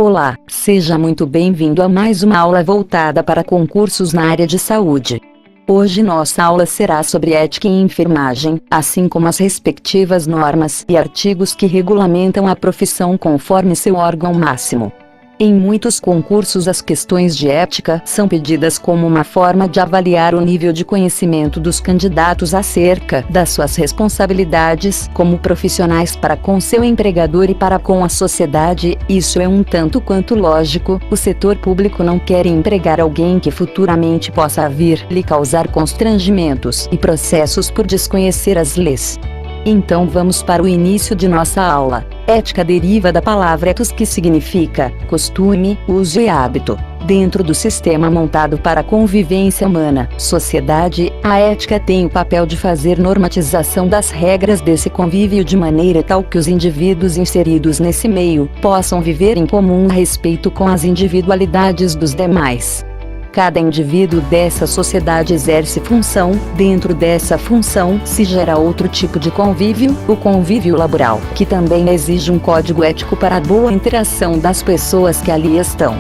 Olá, seja muito bem-vindo a mais uma aula voltada para concursos na área de saúde. Hoje nossa aula será sobre ética em enfermagem, assim como as respectivas normas e artigos que regulamentam a profissão conforme seu órgão máximo. Em muitos concursos as questões de ética são pedidas como uma forma de avaliar o nível de conhecimento dos candidatos acerca das suas responsabilidades como profissionais para com seu empregador e para com a sociedade. Isso é um tanto quanto lógico, o setor público não quer empregar alguém que futuramente possa vir lhe causar constrangimentos e processos por desconhecer as leis. Então vamos para o início de nossa aula. Ética deriva da palavra ethos, que significa costume, uso e hábito. Dentro do sistema montado para a convivência humana, sociedade, a ética tem o papel de fazer normatização das regras desse convívio de maneira tal que os indivíduos inseridos nesse meio possam viver em comum respeito com as individualidades dos demais. Cada indivíduo dessa sociedade exerce função, dentro dessa função se gera outro tipo de convívio, o convívio laboral, que também exige um código ético para a boa interação das pessoas que ali estão.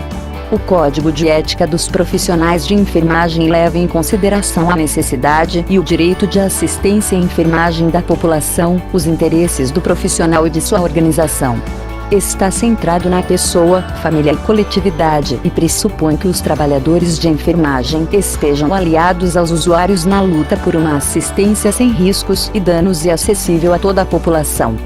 O Código de Ética dos Profissionais de Enfermagem leva em consideração a necessidade e o direito de assistência à enfermagem da população, os interesses do profissional e de sua organização. Está centrado na pessoa, família e coletividade e pressupõe que os trabalhadores de enfermagem estejam aliados aos usuários na luta por uma assistência sem riscos e danos e acessível a toda a população.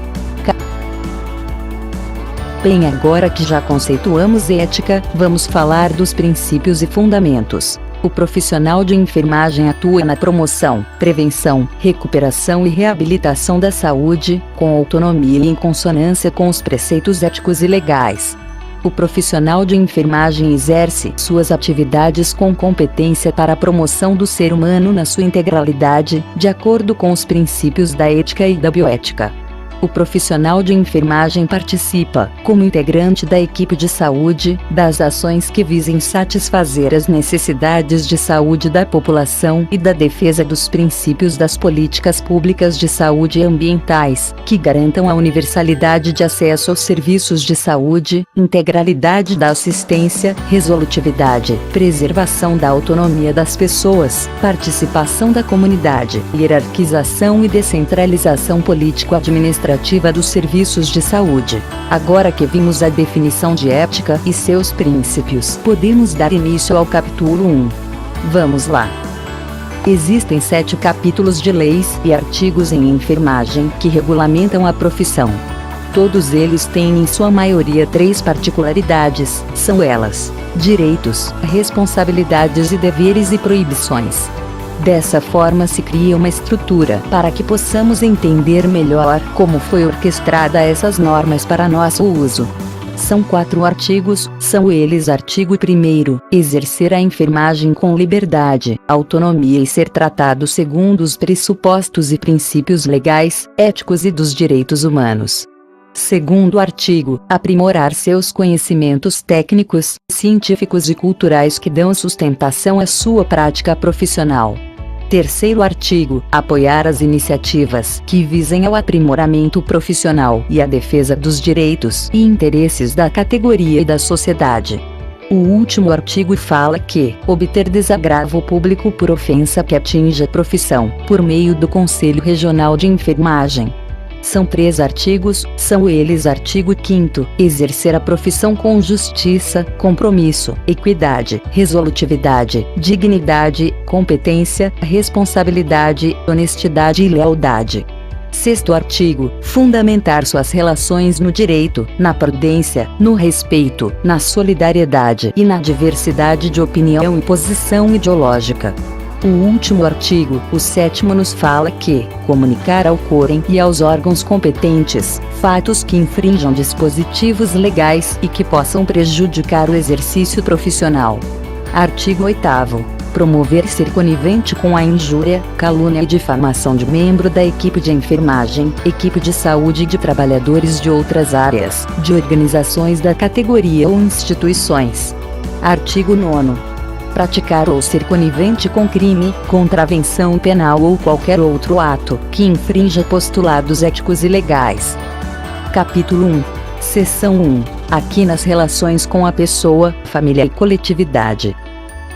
Bem, agora que já conceituamos ética, vamos falar dos princípios e fundamentos. O profissional de enfermagem atua na promoção, prevenção, recuperação e reabilitação da saúde, com autonomia e em consonância com os preceitos éticos e legais. O profissional de enfermagem exerce suas atividades com competência para a promoção do ser humano na sua integralidade, de acordo com os princípios da ética e da bioética. O profissional de enfermagem participa, como integrante da equipe de saúde, das ações que visem satisfazer as necessidades de saúde da população e da defesa dos princípios das políticas públicas de saúde e ambientais, que garantam a universalidade de acesso aos serviços de saúde, integralidade da assistência, resolutividade, preservação da autonomia das pessoas, participação da comunidade, hierarquização e descentralização político-administrativa dos serviços de saúde. Agora que vimos a definição de ética e seus princípios, podemos dar início ao capítulo 1. Vamos lá! Existem 7 capítulos de leis e artigos em enfermagem que regulamentam a profissão. Todos eles têm em sua maioria 3 particularidades, são elas: direitos, responsabilidades e deveres e proibições. Dessa forma se cria uma estrutura para que possamos entender melhor como foi orquestrada essas normas para nosso uso. São 4 artigos, são eles: artigo 1º, exercer a enfermagem com liberdade, autonomia e ser tratado segundo os pressupostos e princípios legais, éticos e dos direitos humanos. Segundo artigo, aprimorar seus conhecimentos técnicos, científicos e culturais que dão sustentação à sua prática profissional. Terceiro artigo, apoiar as iniciativas que visem ao aprimoramento profissional e à defesa dos direitos e interesses da categoria e da sociedade. O último artigo fala que obter desagravo público por ofensa que atinja a profissão, por meio do Conselho Regional de Enfermagem. São 3 artigos, são eles: artigo 5º, exercer a profissão com justiça, compromisso, equidade, resolutividade, dignidade, competência, responsabilidade, honestidade e lealdade. Sexto artigo, fundamentar suas relações no direito, na prudência, no respeito, na solidariedade e na diversidade de opinião e posição ideológica. O último artigo, o 7º, nos fala que comunicar ao COREM e aos órgãos competentes fatos que infringam dispositivos legais e que possam prejudicar o exercício profissional. Artigo 8º, promover e ser conivente com a injúria, calúnia e difamação de membro da equipe de enfermagem, equipe de saúde e de trabalhadores de outras áreas, de organizações da categoria ou instituições. Artigo 9º, praticar ou ser conivente com crime, contravenção penal ou qualquer outro ato que infrinja postulados éticos e legais. Capítulo 1. Seção 1. Aqui nas relações com a pessoa, família e coletividade.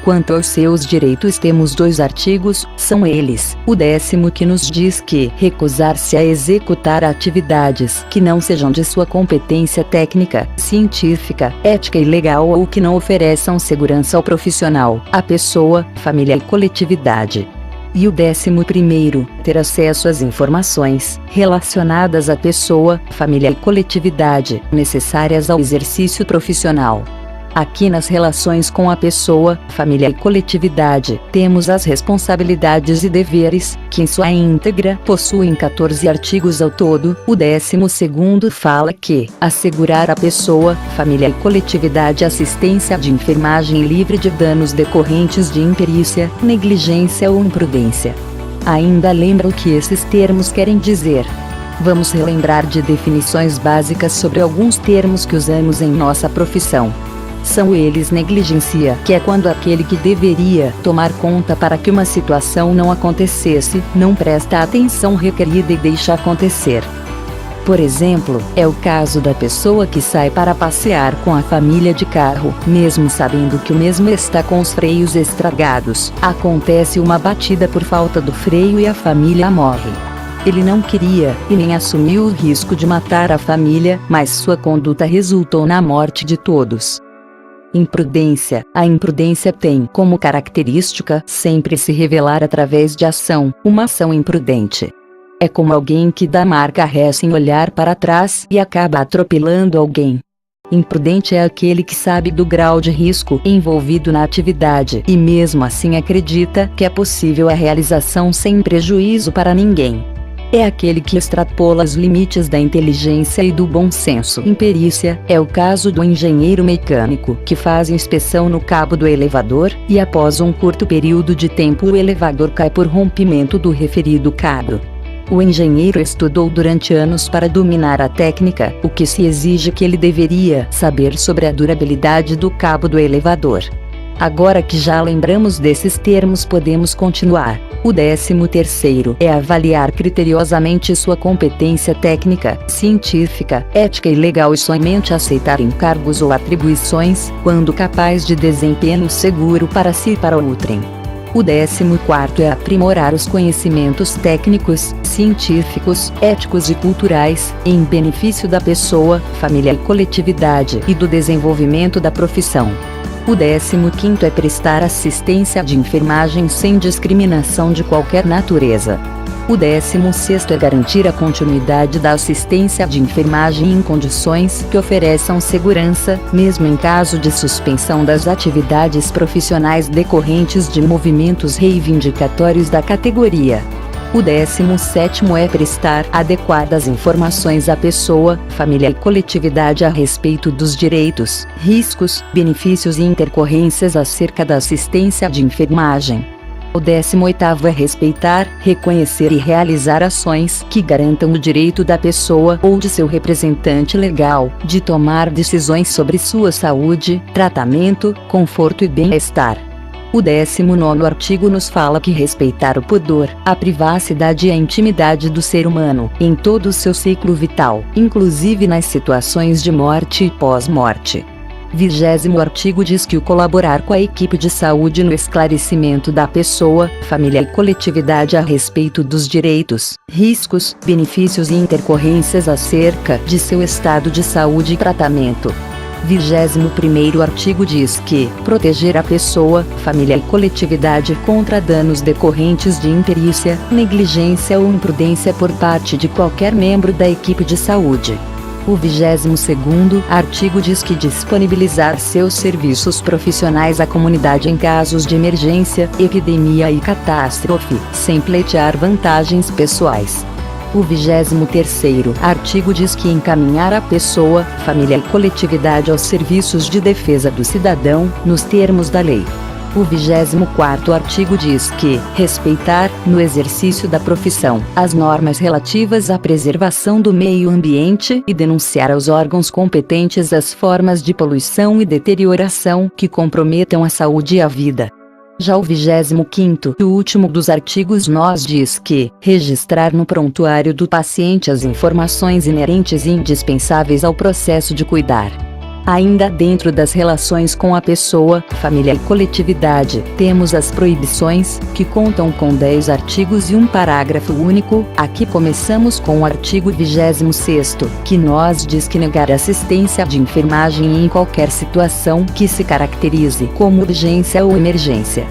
Quanto aos seus direitos temos 2 artigos, são eles, o 10º que nos diz que recusar-se a executar atividades que não sejam de sua competência técnica, científica, ética e legal ou que não ofereçam segurança ao profissional, à pessoa, família e coletividade. E o 11º, ter acesso às informações relacionadas à pessoa, família e coletividade, necessárias ao exercício profissional. Aqui nas relações com a pessoa, família e coletividade, temos as responsabilidades e deveres, que em sua íntegra possuem 14 artigos ao todo. O 12º fala que assegurar à pessoa, família e coletividade assistência de enfermagem livre de danos decorrentes de imperícia, negligência ou imprudência. Ainda lembra o que esses termos querem dizer? Vamos relembrar de definições básicas sobre alguns termos que usamos em nossa profissão. São eles negligência, que é quando aquele que deveria tomar conta para que uma situação não acontecesse, não presta a atenção requerida e deixa acontecer. Por exemplo, é o caso da pessoa que sai para passear com a família de carro, mesmo sabendo que o mesmo está com os freios estragados. Acontece uma batida por falta do freio e a família morre. Ele não queria, e nem assumiu o risco de matar a família, mas sua conduta resultou na morte de todos. Imprudência. A imprudência tem como característica sempre se revelar através de ação, uma ação imprudente. É como alguém que dá marca ré sem olhar para trás e acaba atropelando alguém. Imprudente é aquele que sabe do grau de risco envolvido na atividade e mesmo assim acredita que é possível a realização sem prejuízo para ninguém. É aquele que extrapola os limites da inteligência e do bom senso. Imperícia é o caso do engenheiro mecânico que faz inspeção no cabo do elevador, e após um curto período de tempo o elevador cai por rompimento do referido cabo. O engenheiro estudou durante anos para dominar a técnica, o que se exige que ele deveria saber sobre a durabilidade do cabo do elevador. Agora que já lembramos desses termos, podemos continuar. O 13º é avaliar criteriosamente sua competência técnica, científica, ética e legal e somente aceitar encargos ou atribuições, quando capaz de desempenho seguro para si e para outrem. O 14º é aprimorar os conhecimentos técnicos, científicos, éticos e culturais, em benefício da pessoa, família e coletividade e do desenvolvimento da profissão. O 15º é prestar assistência de enfermagem sem discriminação de qualquer natureza. O 16º é garantir a continuidade da assistência de enfermagem em condições que ofereçam segurança, mesmo em caso de suspensão das atividades profissionais decorrentes de movimentos reivindicatórios da categoria. O 17º é prestar adequadas informações à pessoa, família e coletividade a respeito dos direitos, riscos, benefícios e intercorrências acerca da assistência de enfermagem. O 18º é respeitar, reconhecer e realizar ações que garantam o direito da pessoa ou de seu representante legal de tomar decisões sobre sua saúde, tratamento, conforto e bem-estar. O 19º artigo nos fala que respeitar o pudor, a privacidade e a intimidade do ser humano, em todo o seu ciclo vital, inclusive nas situações de morte e pós-morte. 20º artigo diz que o colaborar com a equipe de saúde no esclarecimento da pessoa, família e coletividade a respeito dos direitos, riscos, benefícios e intercorrências acerca de seu estado de saúde e tratamento. 21º artigo diz que proteger a pessoa, família e coletividade contra danos decorrentes de imperícia, negligência ou imprudência por parte de qualquer membro da equipe de saúde. O 22º artigo diz que disponibilizar seus serviços profissionais à comunidade em casos de emergência, epidemia e catástrofe, sem pleitear vantagens pessoais. O 23º artigo diz que encaminhar a pessoa, família e coletividade aos serviços de defesa do cidadão, nos termos da lei. O 24º artigo diz que respeitar, no exercício da profissão, as normas relativas à preservação do meio ambiente e denunciar aos órgãos competentes as formas de poluição e deterioração que comprometam a saúde e a vida. Já o 25º e último dos artigos nos diz que registrar no prontuário do paciente as informações inerentes e indispensáveis ao processo de cuidar. Ainda dentro das relações com a pessoa, família e coletividade, temos as proibições, que contam com 10 artigos e um parágrafo único. Aqui começamos com o artigo 26º, que nos diz que negar assistência de enfermagem em qualquer situação que se caracterize como urgência ou emergência.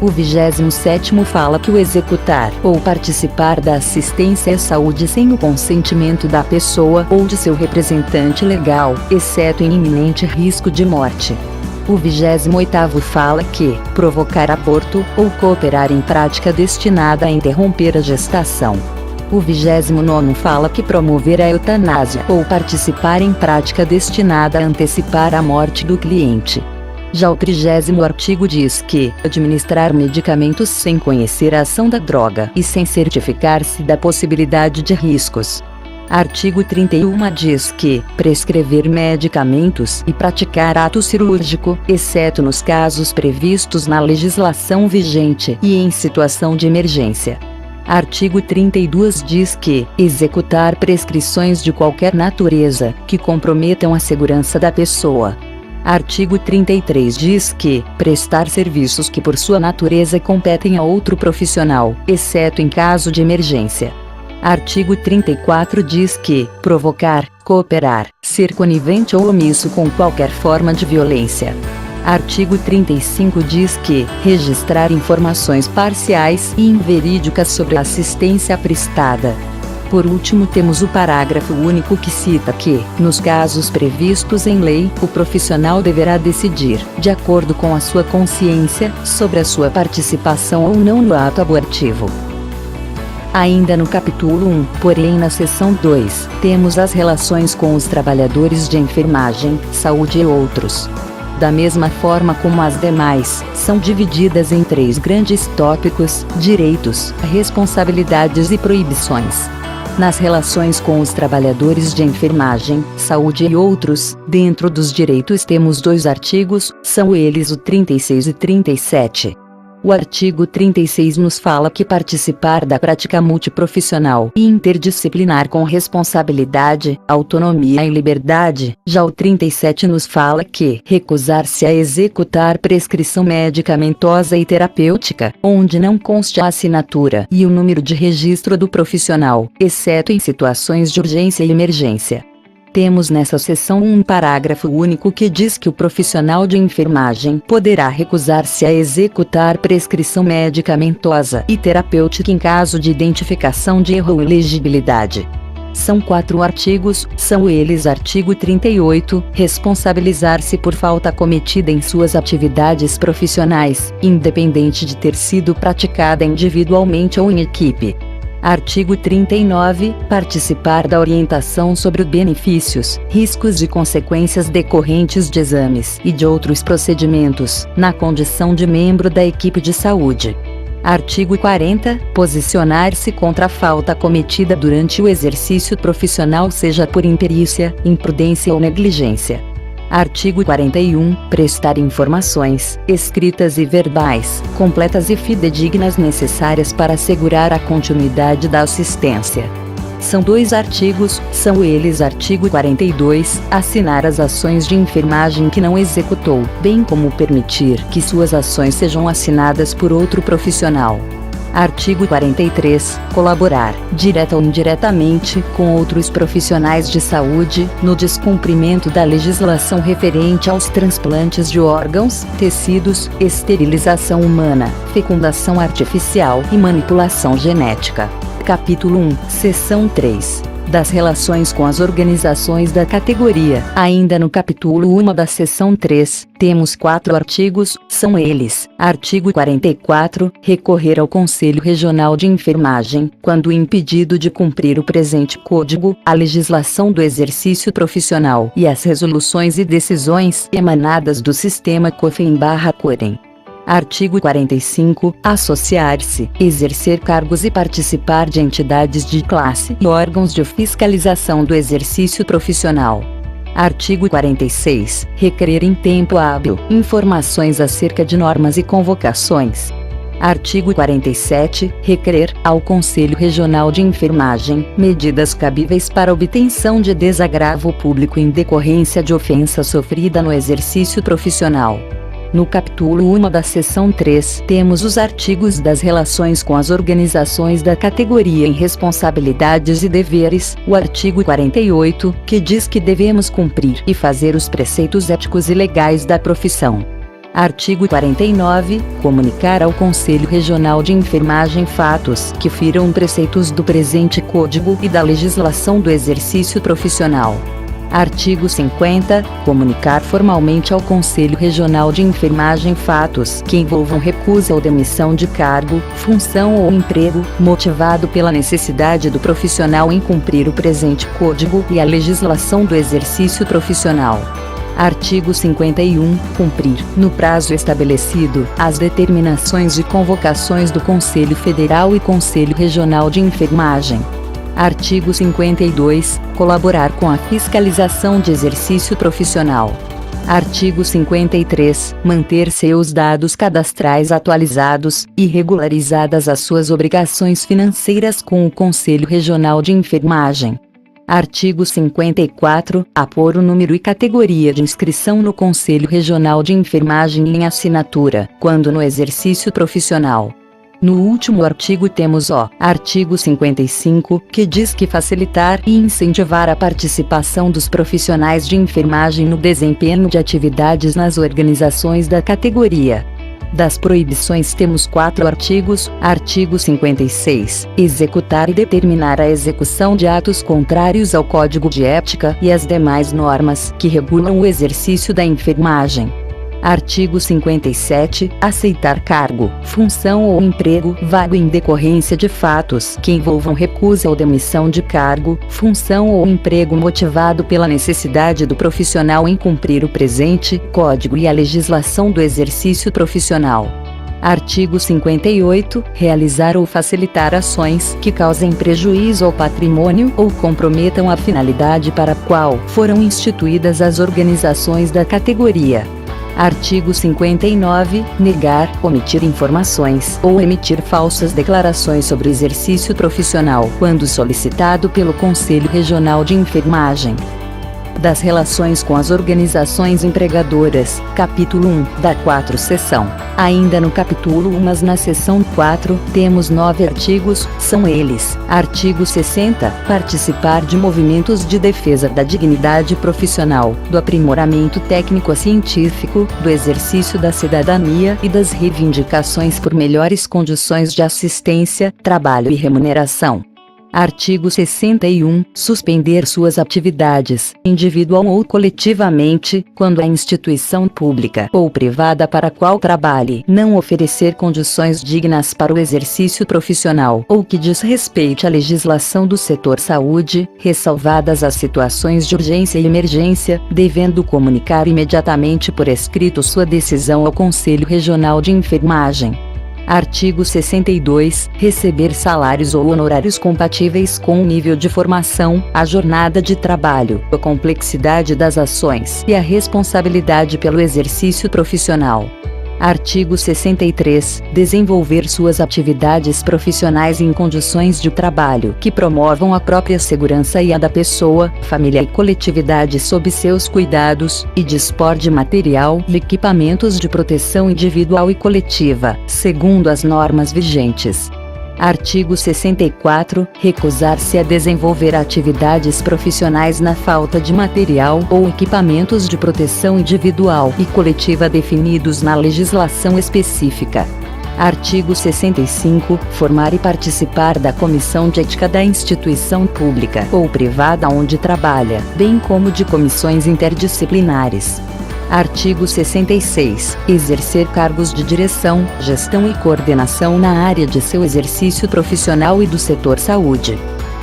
O 27º fala que o executar ou participar da assistência à saúde sem o consentimento da pessoa ou de seu representante legal, exceto em iminente risco de morte. O 28º fala que provocar aborto ou cooperar em prática destinada a interromper a gestação. O 29º fala que promover a eutanásia ou participar em prática destinada a antecipar a morte do cliente. Já o 30º artigo diz que administrar medicamentos sem conhecer a ação da droga e sem certificar-se da possibilidade de riscos. Artigo 31 diz que prescrever medicamentos e praticar ato cirúrgico, exceto nos casos previstos na legislação vigente e em situação de emergência. Artigo 32 diz que executar prescrições de qualquer natureza que comprometam a segurança da pessoa. Artigo 33 diz que prestar serviços que por sua natureza competem a outro profissional, exceto em caso de emergência. Artigo 34 diz que provocar, cooperar, ser conivente ou omisso com qualquer forma de violência. Artigo 35 diz que registrar informações parciais e inverídicas sobre a assistência prestada. Por último, temos o parágrafo único que cita que, nos casos previstos em lei, o profissional deverá decidir, de acordo com a sua consciência, sobre a sua participação ou não no ato abortivo. Ainda no capítulo 1, porém na seção 2, temos as relações com os trabalhadores de enfermagem, saúde e outros. Da mesma forma como as demais, são divididas em 3 grandes tópicos: direitos, responsabilidades e proibições. Nas relações com os trabalhadores de enfermagem, saúde e outros, dentro dos direitos temos 2 artigos, são eles o 36 e 37. O artigo 36 nos fala que participar da prática multiprofissional e interdisciplinar com responsabilidade, autonomia e liberdade. Já o 37 nos fala que recusar-se a executar prescrição medicamentosa e terapêutica, onde não conste a assinatura e o número de registro do profissional, exceto em situações de urgência e emergência. Temos nessa seção um parágrafo único que diz que o profissional de enfermagem poderá recusar-se a executar prescrição medicamentosa e terapêutica em caso de identificação de erro ou ilegibilidade. São 4 artigos, são eles: artigo 38, responsabilizar-se por falta cometida em suas atividades profissionais, independente de ter sido praticada individualmente ou em equipe. Artigo 39, participar da orientação sobre os benefícios, riscos e consequências decorrentes de exames e de outros procedimentos, na condição de membro da equipe de saúde. Artigo 40, posicionar-se contra a falta cometida durante o exercício profissional, seja por imperícia, imprudência ou negligência. Artigo 41, prestar informações, escritas e verbais, completas e fidedignas necessárias para assegurar a continuidade da assistência. São 2 artigos, são eles: artigo 42, assinar as ações de enfermagem que não executou, bem como permitir que suas ações sejam assinadas por outro profissional. Artigo 43, colaborar, direta ou indiretamente, com outros profissionais de saúde, no descumprimento da legislação referente aos transplantes de órgãos, tecidos, esterilização humana, fecundação artificial e manipulação genética. Capítulo 1, seção 3. Das relações com as organizações da categoria. Ainda no capítulo 1 da seção 3, temos 4 artigos, são eles: artigo 44, recorrer ao Conselho Regional de Enfermagem, quando impedido de cumprir o presente código, a legislação do exercício profissional e as resoluções e decisões emanadas do sistema COFEM/COREM. Artigo 45, associar-se, exercer cargos e participar de entidades de classe e órgãos de fiscalização do exercício profissional. Artigo 46, requerer em tempo hábil informações acerca de normas e convocações. Artigo 47. Requerer ao Conselho Regional de Enfermagem medidas cabíveis para obtenção de desagravo público em decorrência de ofensa sofrida no exercício profissional. No capítulo 1 da seção 3, temos os artigos das relações com as organizações da categoria em responsabilidades e deveres, o artigo 48, que diz que devemos cumprir e fazer os preceitos éticos e legais da profissão. Artigo 49. Comunicar ao Conselho Regional de Enfermagem fatos que firam preceitos do presente Código e da legislação do exercício profissional. Artigo 50. Comunicar formalmente ao Conselho Regional de Enfermagem fatos que envolvam recusa ou demissão de cargo, função ou emprego, motivado pela necessidade do profissional em cumprir o presente Código e a legislação do exercício profissional. Artigo 51. Cumprir, no prazo estabelecido, as determinações e convocações do Conselho Federal e Conselho Regional de Enfermagem. Artigo 52. Colaborar com a fiscalização de exercício profissional. Artigo 53. Manter seus dados cadastrais atualizados e regularizadas as suas obrigações financeiras com o Conselho Regional de Enfermagem. Artigo 54. Apor o número e categoria de inscrição no Conselho Regional de Enfermagem em assinatura, quando no exercício profissional. No último artigo temos o artigo 55, que diz que facilitar e incentivar a participação dos profissionais de enfermagem no desempenho de atividades nas organizações da categoria. Das proibições temos 4 artigos. Artigo 56. Executar e determinar a execução de atos contrários ao Código de Ética e às demais normas que regulam o exercício da enfermagem. Artigo 57. Aceitar cargo, função ou emprego vago em decorrência de fatos que envolvam recusa ou demissão de cargo, função ou emprego motivado pela necessidade do profissional em cumprir o presente Código e a legislação do exercício profissional. Artigo 58. Realizar ou facilitar ações que causem prejuízo ao patrimônio ou comprometam a finalidade para a qual foram instituídas as organizações da categoria. Artigo 59. Negar, omitir informações ou emitir falsas declarações sobre exercício profissional, quando solicitado pelo Conselho Regional de Enfermagem. Das relações com as organizações empregadoras, capítulo 1, da 4 seção. Ainda no capítulo 1, mas na seção 4, temos 9 artigos, são eles: artigo 60, participar de movimentos de defesa da dignidade profissional, do aprimoramento técnico-científico, do exercício da cidadania e das reivindicações por melhores condições de assistência, trabalho e remuneração. Artigo 61. Suspender suas atividades, individual ou coletivamente, quando a instituição pública ou privada para a qual trabalhe não oferecer condições dignas para o exercício profissional ou que diz respeite à legislação do setor saúde, ressalvadas as situações de urgência e emergência, devendo comunicar imediatamente por escrito sua decisão ao Conselho Regional de Enfermagem. Artigo 62. Receber salários ou honorários compatíveis com o nível de formação, a jornada de trabalho, a complexidade das ações e a responsabilidade pelo exercício profissional. Artigo 63. Desenvolver suas atividades profissionais em condições de trabalho que promovam a própria segurança e a da pessoa, família e coletividade sob seus cuidados, e dispor de material e equipamentos de proteção individual e coletiva, segundo as normas vigentes. Artigo 64. Recusar-se a desenvolver atividades profissionais na falta de material ou equipamentos de proteção individual e coletiva definidos na legislação específica. Artigo 65. Formar e participar da comissão de ética da instituição pública ou privada onde trabalha, bem como de comissões interdisciplinares. Artigo 66. Exercer cargos de direção, gestão e coordenação na área de seu exercício profissional e do setor saúde.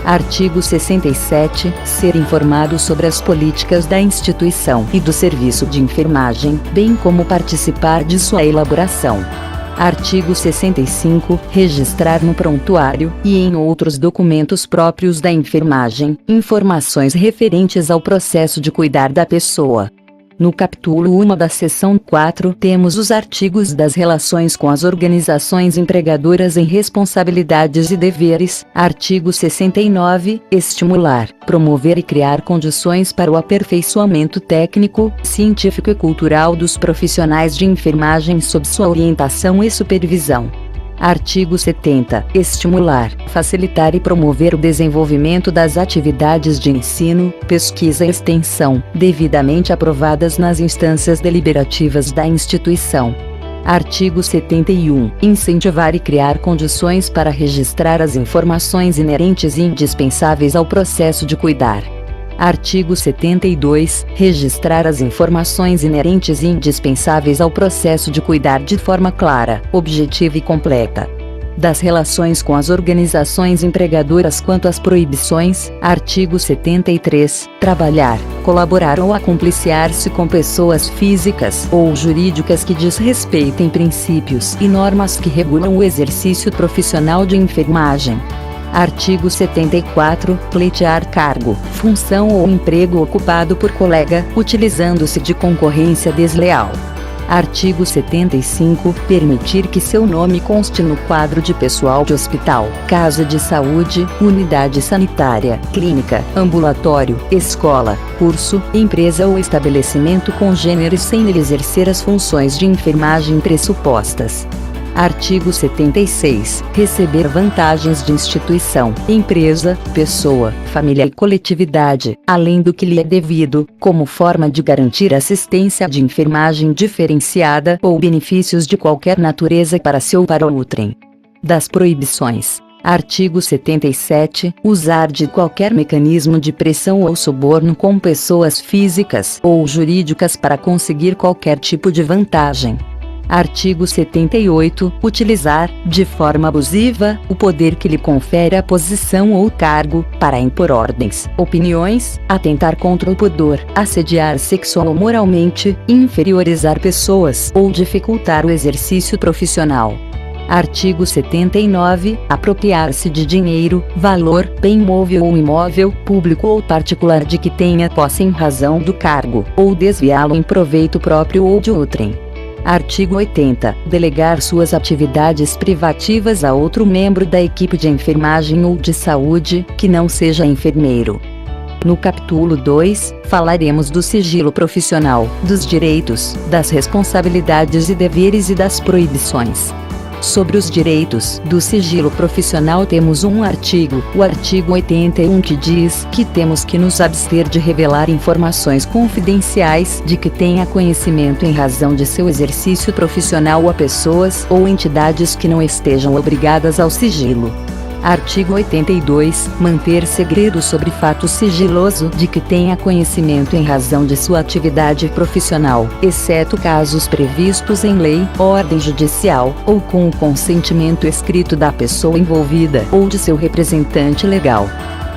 Artigo 67. Ser informado sobre as políticas da instituição e do serviço de enfermagem, bem como participar de sua elaboração. Artigo 65. Registrar no prontuário, e em outros documentos próprios da enfermagem, informações referentes ao processo de cuidar da pessoa. No capítulo 1 da seção 4 temos os artigos das relações com as organizações empregadoras em responsabilidades e deveres. Artigo 69. Estimular, promover e criar condições para o aperfeiçoamento técnico, científico e cultural dos profissionais de enfermagem sob sua orientação e supervisão. Artigo 70. Estimular, facilitar e promover o desenvolvimento das atividades de ensino, pesquisa e extensão, devidamente aprovadas nas instâncias deliberativas da instituição. Artigo 71. Incentivar e criar condições para registrar as informações inerentes e indispensáveis ao processo de cuidar. Artigo 72. Registrar as informações inerentes e indispensáveis ao processo de cuidar de forma clara, objetiva e completa. Das relações com as organizações empregadoras quanto às proibições. Artigo 73. Trabalhar, colaborar ou acompliciar-se com pessoas físicas ou jurídicas que desrespeitem princípios e normas que regulam o exercício profissional de enfermagem. Artigo 74. Pleitear cargo, função ou emprego ocupado por colega, utilizando-se de concorrência desleal. Artigo 75. Permitir que seu nome conste no quadro de pessoal de hospital, casa de saúde, unidade sanitária, clínica, ambulatório, escola, curso, empresa ou estabelecimento congênere sem ele exercer as funções de enfermagem pressupostas. Artigo 76. Receber vantagens de instituição, empresa, pessoa, família e coletividade, além do que lhe é devido, como forma de garantir assistência de enfermagem diferenciada ou benefícios de qualquer natureza para si ou para outrem. Das proibições. Artigo 77. Usar de qualquer mecanismo de pressão ou suborno com pessoas físicas ou jurídicas para conseguir qualquer tipo de vantagem. Artigo 78. Utilizar, de forma abusiva, o poder que lhe confere a posição ou cargo, para impor ordens, opiniões, atentar contra o pudor, assediar sexual ou moralmente, inferiorizar pessoas ou dificultar o exercício profissional. Artigo 79. Apropriar-se de dinheiro, valor, bem móvel ou imóvel, público ou particular de que tenha posse em razão do cargo, ou desviá-lo em proveito próprio ou de outrem. Artigo 80. Delegar suas atividades privativas a outro membro da equipe de enfermagem ou de saúde, que não seja enfermeiro. No capítulo 2, falaremos do sigilo profissional, dos direitos, das responsabilidades e deveres e das proibições. Sobre os direitos do sigilo profissional temos um artigo, o artigo 81, que diz que temos que nos abster de revelar informações confidenciais de que tenha conhecimento em razão de seu exercício profissional a pessoas ou entidades que não estejam obrigadas ao sigilo. Artigo 82. Manter segredo sobre fato sigiloso de que tenha conhecimento em razão de sua atividade profissional, exceto casos previstos em lei, ordem judicial, ou com o consentimento escrito da pessoa envolvida ou de seu representante legal.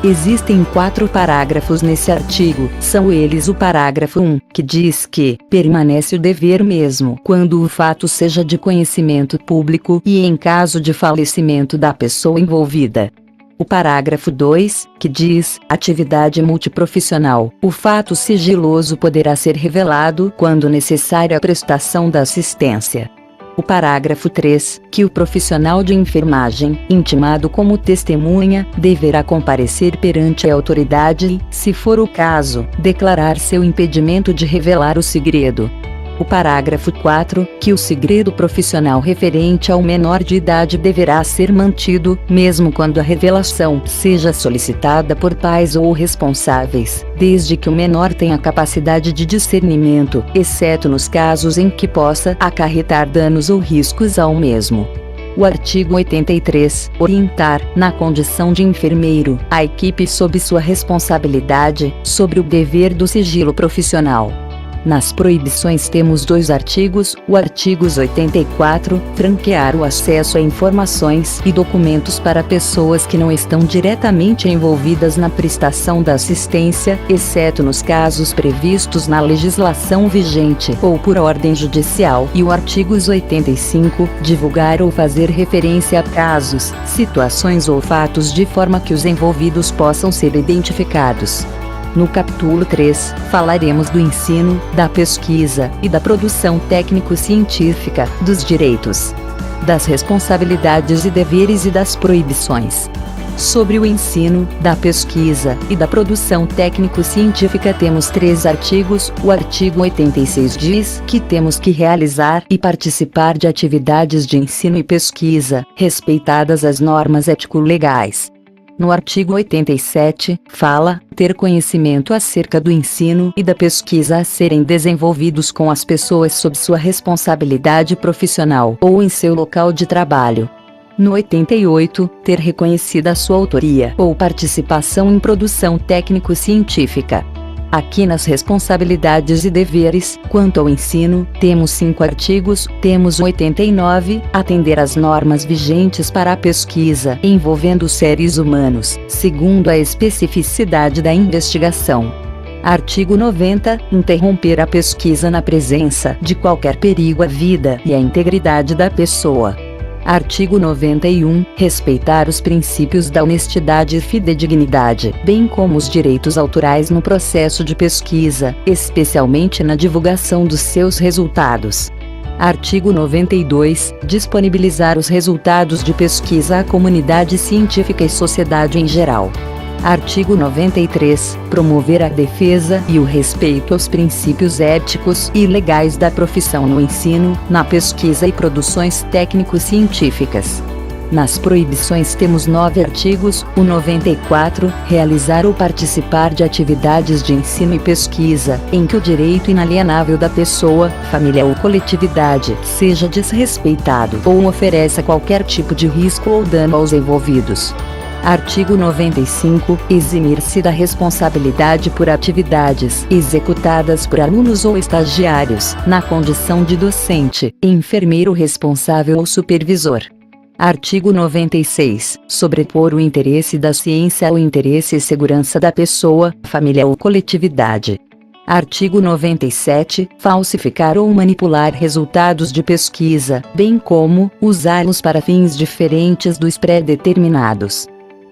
Existem 4 parágrafos nesse artigo, são eles o parágrafo 1, que diz que permanece o dever mesmo quando o fato seja de conhecimento público e em caso de falecimento da pessoa envolvida. O parágrafo 2, que diz, atividade multiprofissional, o fato sigiloso poderá ser revelado quando necessária a prestação da assistência. O parágrafo 3, que o profissional de enfermagem, intimado como testemunha, deverá comparecer perante a autoridade e, se for o caso, declarar seu impedimento de revelar o segredo. O parágrafo 4, que o segredo profissional referente ao menor de idade deverá ser mantido, mesmo quando a revelação seja solicitada por pais ou responsáveis, desde que o menor tenha capacidade de discernimento, exceto nos casos em que possa acarretar danos ou riscos ao mesmo. O artigo 83, orientar, na condição de enfermeiro, a equipe sob sua responsabilidade, sobre o dever do sigilo profissional. Nas proibições temos 2 artigos, o artigo 84, franquear o acesso a informações e documentos para pessoas que não estão diretamente envolvidas na prestação da assistência, exceto nos casos previstos na legislação vigente ou por ordem judicial, e o artigo 85, divulgar ou fazer referência a casos, situações ou fatos de forma que os envolvidos possam ser identificados. No capítulo 3, falaremos do ensino, da pesquisa e da produção técnico-científica, dos direitos, das responsabilidades e deveres e das proibições. Sobre o ensino, da pesquisa e da produção técnico-científica temos 3 artigos. O artigo 86 diz que temos que realizar e participar de atividades de ensino e pesquisa, respeitadas as normas ético-legais. No artigo 87, fala, ter conhecimento acerca do ensino e da pesquisa a serem desenvolvidos com as pessoas sob sua responsabilidade profissional ou em seu local de trabalho. No 88, ter reconhecida a sua autoria ou participação em produção técnico-científica. Aqui nas responsabilidades e deveres, quanto ao ensino, temos 5 artigos. Temos o 89, atender às normas vigentes para a pesquisa envolvendo seres humanos, segundo a especificidade da investigação. Artigo 90, interromper a pesquisa na presença de qualquer perigo à vida e à integridade da pessoa. Artigo 91, respeitar os princípios da honestidade e fidedignidade, bem como os direitos autorais no processo de pesquisa, especialmente na divulgação dos seus resultados. Artigo 92, disponibilizar os resultados de pesquisa à comunidade científica e sociedade em geral. Artigo 93, promover a defesa e o respeito aos princípios éticos e legais da profissão no ensino, na pesquisa e produções técnico-científicas. Nas proibições temos 9 artigos. O 94, realizar ou participar de atividades de ensino e pesquisa, em que o direito inalienável da pessoa, família ou coletividade seja desrespeitado ou ofereça qualquer tipo de risco ou dano aos envolvidos. Artigo 95, eximir-se da responsabilidade por atividades executadas por alunos ou estagiários, na condição de docente, enfermeiro responsável ou supervisor. Artigo 96, sobrepor o interesse da ciência ao interesse e segurança da pessoa, família ou coletividade. Artigo 97, falsificar ou manipular resultados de pesquisa, bem como usá-los para fins diferentes dos pré-determinados.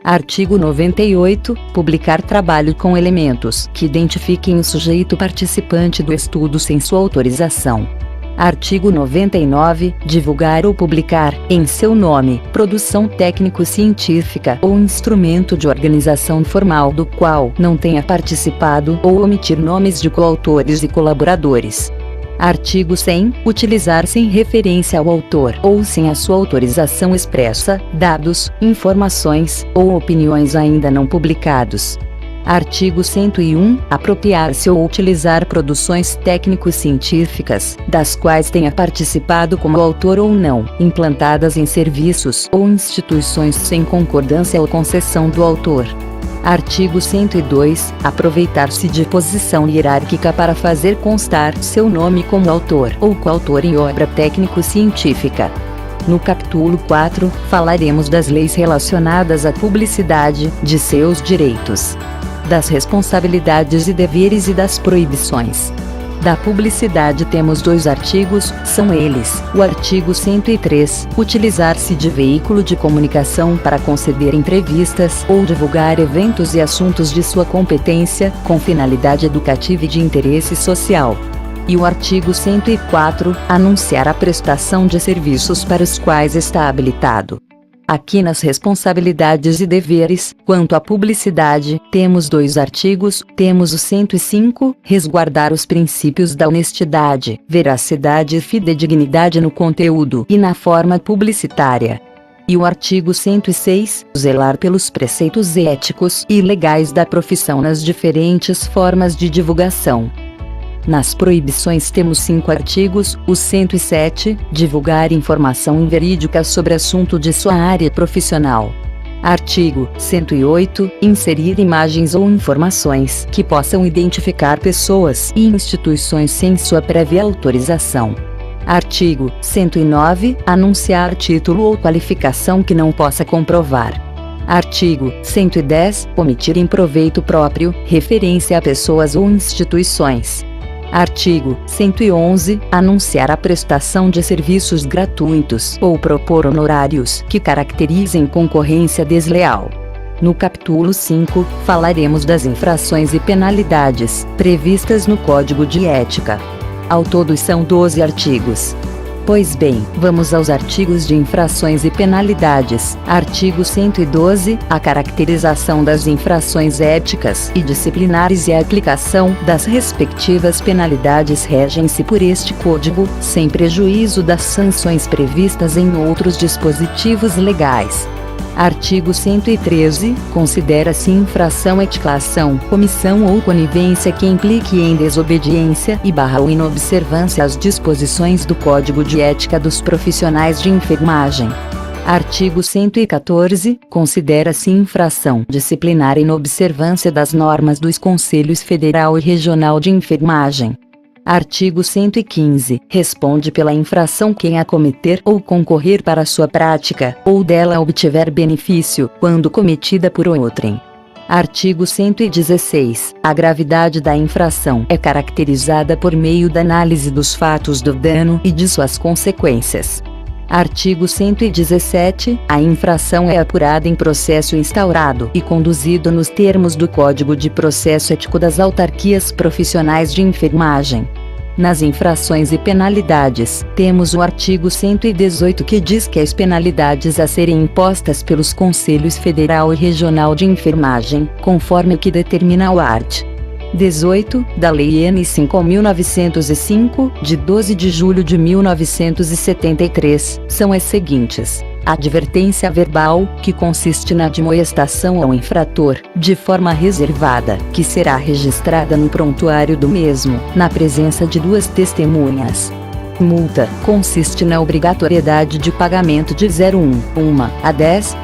Artigo 98, publicar trabalho com elementos que identifiquem o sujeito participante do estudo sem sua autorização. Artigo 99, divulgar ou publicar, em seu nome, produção técnico-científica ou instrumento de organização formal do qual não tenha participado ou omitir nomes de coautores e colaboradores. Artigo 100, utilizar sem referência ao autor ou sem a sua autorização expressa, dados, informações ou opiniões ainda não publicados. Artigo 101, apropriar-se ou utilizar produções técnico-científicas, das quais tenha participado como autor ou não, implantadas em serviços ou instituições sem concordância ou concessão do autor. Artigo 102, aproveitar-se de posição hierárquica para fazer constar seu nome como autor ou coautor em obra técnico-científica. No capítulo 4, falaremos das leis relacionadas à publicidade, de seus direitos, das responsabilidades e deveres e das proibições. Da publicidade temos 2 artigos, são eles: o artigo 103, utilizar-se de veículo de comunicação para conceder entrevistas ou divulgar eventos e assuntos de sua competência, com finalidade educativa e de interesse social. E o artigo 104, anunciar a prestação de serviços para os quais está habilitado. Aqui nas responsabilidades e deveres, quanto à publicidade, temos 2 artigos. Temos o 105, resguardar os princípios da honestidade, veracidade e fidedignidade no conteúdo e na forma publicitária. E o artigo 106, zelar pelos preceitos éticos e legais da profissão nas diferentes formas de divulgação. Nas proibições temos 5 artigos. O 107, divulgar informação inverídica sobre assunto de sua área profissional. Artigo 108, inserir imagens ou informações que possam identificar pessoas e instituições sem sua prévia autorização. Artigo 109, anunciar título ou qualificação que não possa comprovar. Artigo 110, omitir em proveito próprio, referência a pessoas ou instituições. Artigo 111, anunciar a prestação de serviços gratuitos ou propor honorários que caracterizem concorrência desleal. No capítulo 5, falaremos das infrações e penalidades previstas no Código de Ética. Ao todo são 12 artigos. Pois bem, vamos aos artigos de infrações e penalidades. Artigo 112, a caracterização das infrações éticas e disciplinares e a aplicação das respectivas penalidades regem-se por este Código, sem prejuízo das sanções previstas em outros dispositivos legais. Artigo 113, considera-se infração ética ação, omissão ou conivência que implique em desobediência ou inobservância às disposições do Código de Ética dos Profissionais de Enfermagem. Artigo 114, considera-se infração disciplinar a inobservância das normas dos Conselhos Federal e Regional de Enfermagem. Artigo 115. Responde pela infração quem a cometer ou concorrer para sua prática, ou dela obtiver benefício, quando cometida por outrem. Artigo 116. A gravidade da infração é caracterizada por meio da análise dos fatos do dano e de suas consequências. Artigo 117. A infração é apurada em processo instaurado e conduzido nos termos do Código de Processo Ético das Autarquias Profissionais de Enfermagem. Nas infrações e penalidades, temos o artigo 118 que diz que as penalidades a serem impostas pelos Conselhos Federal e Regional de Enfermagem, conforme o que determina o art. 18, da Lei N. 5.905, de 12 de julho de 1973, são as seguintes. Advertência verbal, que consiste na admoestação ao infrator, de forma reservada, que será registrada no prontuário do mesmo, na presença de 2 testemunhas. Multa, consiste na obrigatoriedade de pagamento de 1 a 10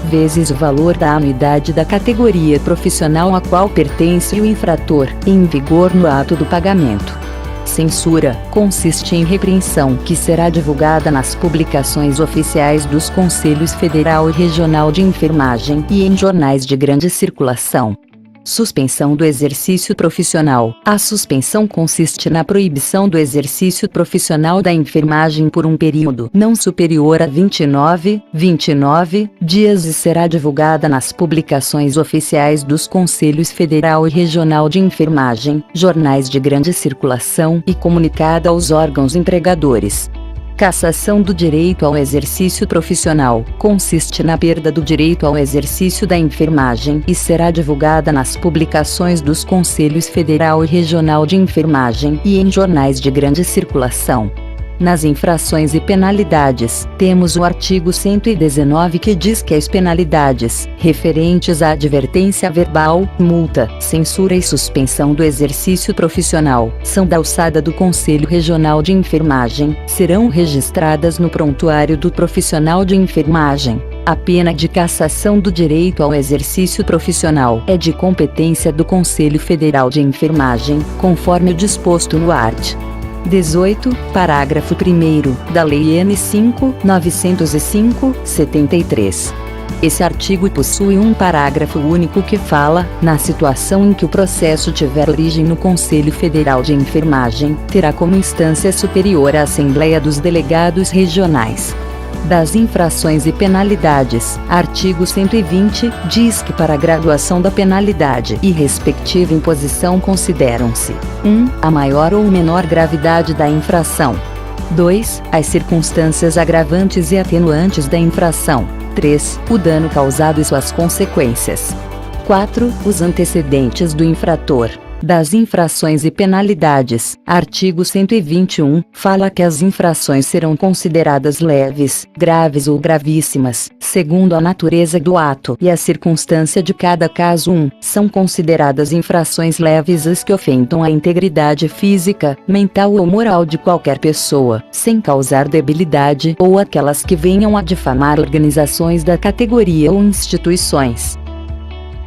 vezes o valor da anuidade da categoria profissional a qual pertence o infrator, em vigor no ato do pagamento. Censura, consiste em repreensão que será divulgada nas publicações oficiais dos Conselhos Federal e Regional de Enfermagem e em jornais de grande circulação. Suspensão do exercício profissional. A suspensão consiste na proibição do exercício profissional da enfermagem por um período não superior a 29 dias e será divulgada nas publicações oficiais dos Conselhos Federal e Regional de Enfermagem, jornais de grande circulação e comunicada aos órgãos empregadores. Cassação do direito ao exercício profissional, consiste na perda do direito ao exercício da enfermagem e será divulgada nas publicações dos Conselhos Federal e Regional de Enfermagem e em jornais de grande circulação. Nas infrações e penalidades, temos o artigo 119 que diz que as penalidades, referentes à advertência verbal, multa, censura e suspensão do exercício profissional, são da alçada do Conselho Regional de Enfermagem, serão registradas no prontuário do profissional de enfermagem. A pena de cassação do direito ao exercício profissional é de competência do Conselho Federal de Enfermagem, conforme o disposto no art. 18, parágrafo 1º, da Lei N. 5.905, 73. Esse artigo possui um parágrafo único que fala, na situação em que o processo tiver origem no Conselho Federal de Enfermagem, terá como instância superior a Assembleia dos Delegados Regionais. Das infrações e penalidades, artigo 120, diz que para a graduação da penalidade e respectiva imposição consideram-se 1. A maior ou menor gravidade da infração. 2. As circunstâncias agravantes e atenuantes da infração. 3. O dano causado e suas consequências. 4. Os antecedentes do infrator. Das infrações e penalidades, artigo 121, fala que as infrações serão consideradas leves, graves ou gravíssimas, segundo a natureza do ato e a circunstância de cada caso. São consideradas infrações leves as que ofendam a integridade física, mental ou moral de qualquer pessoa, sem causar debilidade, ou aquelas que venham a difamar organizações da categoria ou instituições.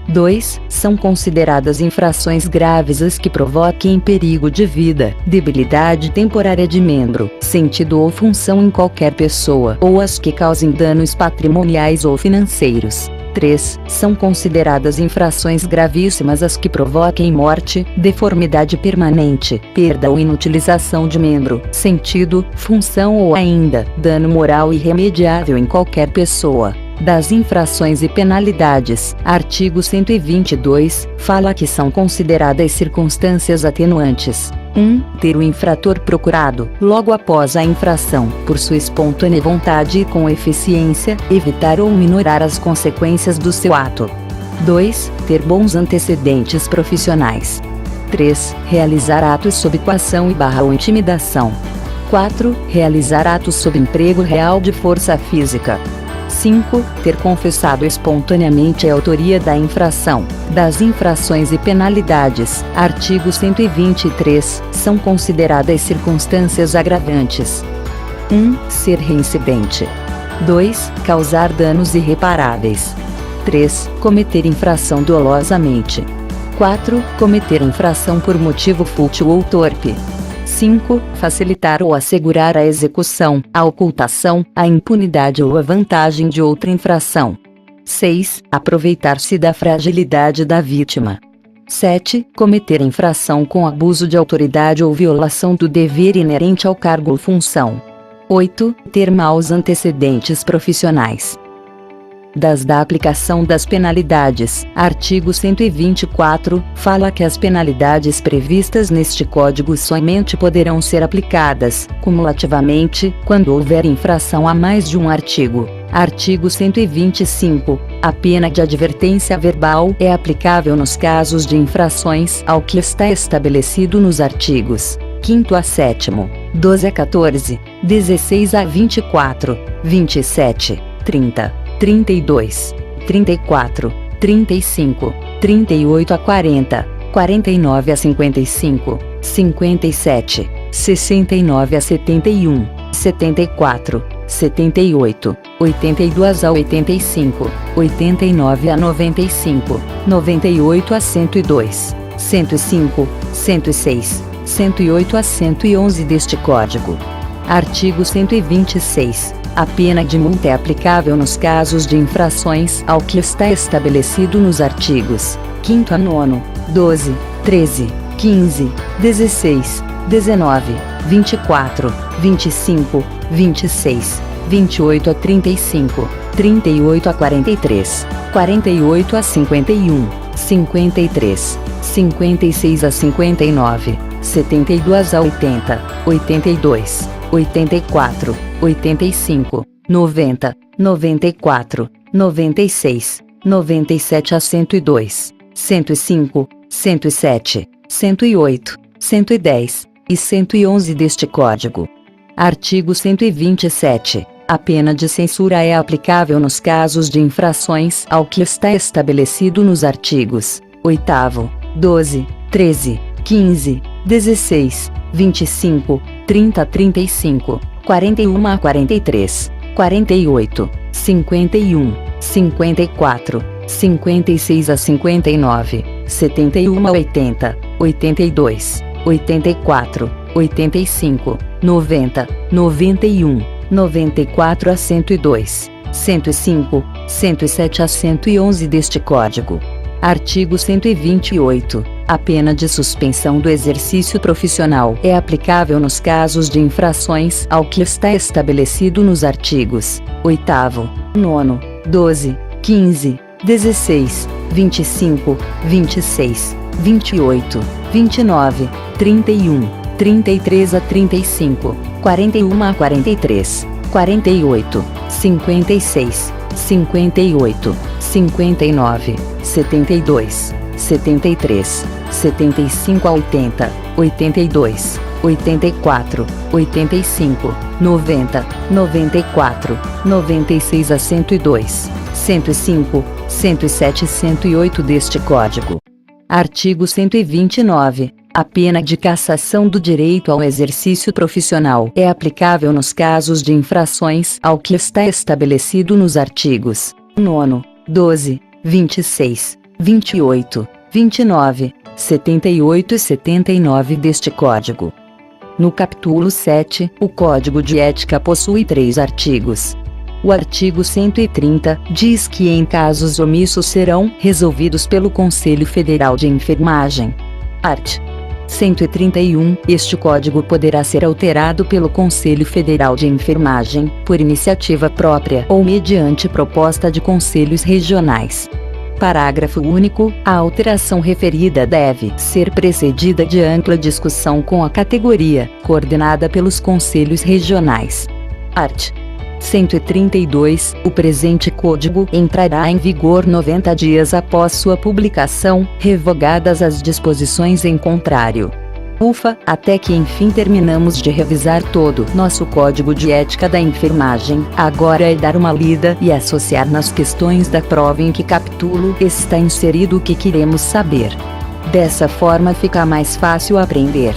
2. São consideradas infrações graves as que provoquem perigo de vida, debilidade temporária de membro, sentido ou função em qualquer pessoa, ou as que causem danos patrimoniais ou financeiros. 3. São consideradas infrações gravíssimas as que provoquem morte, deformidade permanente, perda ou inutilização de membro, sentido, função ou ainda, dano moral irremediável em qualquer pessoa. Das infrações e penalidades, artigo 122, fala que são consideradas circunstâncias atenuantes. 1. Ter o infrator procurado, logo após a infração, por sua espontânea vontade e com eficiência, evitar ou minorar as consequências do seu ato. 2. Ter bons antecedentes profissionais. 3. Realizar atos sob coação ou intimidação. 4. Realizar atos sob emprego real de força física. 5. Ter confessado espontaneamente a autoria da infração. Das infrações e penalidades, artigo 123, são consideradas circunstâncias agravantes. 1. Ser reincidente. 2. Causar danos irreparáveis. 3. Cometer infração dolosamente. 4. Cometer infração por motivo fútil ou torpe. 5. Facilitar ou assegurar a execução, a ocultação, a impunidade ou a vantagem de outra infração. 6. Aproveitar-se da fragilidade da vítima. 7. Cometer infração com abuso de autoridade ou violação do dever inerente ao cargo ou função. 8. Ter maus antecedentes profissionais. Da aplicação das penalidades, artigo 124, fala que as penalidades previstas neste Código somente poderão ser aplicadas, cumulativamente, quando houver infração a mais de um artigo. Artigo 125. A pena de advertência verbal é aplicável nos casos de infrações ao que está estabelecido nos artigos 5º a 7º, 12 a 14, 16 a 24, 27, 30. 32, 34, 35, 38 a 40, 49 a 55, 57, 69 a 71, 74, 78, 82 a 85, 89 a 95, 98 a 102, 105, 106, 108 a 111 deste Código. Artigo 126. A pena de multa é aplicável nos casos de infrações ao que está estabelecido nos artigos 5º a 9º, 12, 13, 15, 16, 19, 24, 25, 26, 28 a 35, 38 a 43, 48 a 51, 53, 56 a 59, 72 a 80, 82, 84, 85, 90, 94, 96, 97 a 102, 105, 107, 108, 110 e 111 deste Código. Artigo 127. A pena de censura é aplicável nos casos de infrações ao que está estabelecido nos artigos 8º, 12, 13, 15, 16, 25, 30 a 35, 41 a 43, 48, 51, 54, 56 a 59, 71 a 80, 82, 84, 85, 90, 91, 94 a 102, 105, 107 a 111 deste Código. Artigo 128. A pena de suspensão do exercício profissional é aplicável nos casos de infrações ao que está estabelecido nos artigos 8º, 9º, 12, 15, 16, 25, 26, 28, 29, 31, 33 a 35, 41 a 43, 48, 56, 58, 59, 72, 73, 75 a 80, 82, 84, 85, 90, 94, 96 a 102, 105, 107 e 108 deste Código. Artigo 129. A pena de cassação do direito ao exercício profissional é aplicável nos casos de infrações ao que está estabelecido nos artigos 9º, 12, 26, 28, 29, 78 e 79 deste Código. No capítulo 7, o Código de Ética possui 3 artigos. O artigo 130 diz que em casos omissos serão resolvidos pelo Conselho Federal de Enfermagem. Art. 131. Este código poderá ser alterado pelo Conselho Federal de Enfermagem, por iniciativa própria ou mediante proposta de conselhos regionais. Parágrafo único. A alteração referida deve ser precedida de ampla discussão com a categoria, coordenada pelos conselhos regionais. Art. 132. O presente código entrará em vigor 90 dias após sua publicação, revogadas as disposições em contrário. Ufa, até que enfim terminamos de revisar todo nosso código de ética da enfermagem. Agora é dar uma lida e associar nas questões da prova em que capítulo está inserido o que queremos saber. Dessa forma fica mais fácil aprender.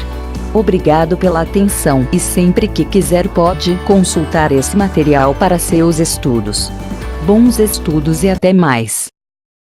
Obrigado pela atenção e sempre que quiser pode consultar esse material para seus estudos. Bons estudos e até mais!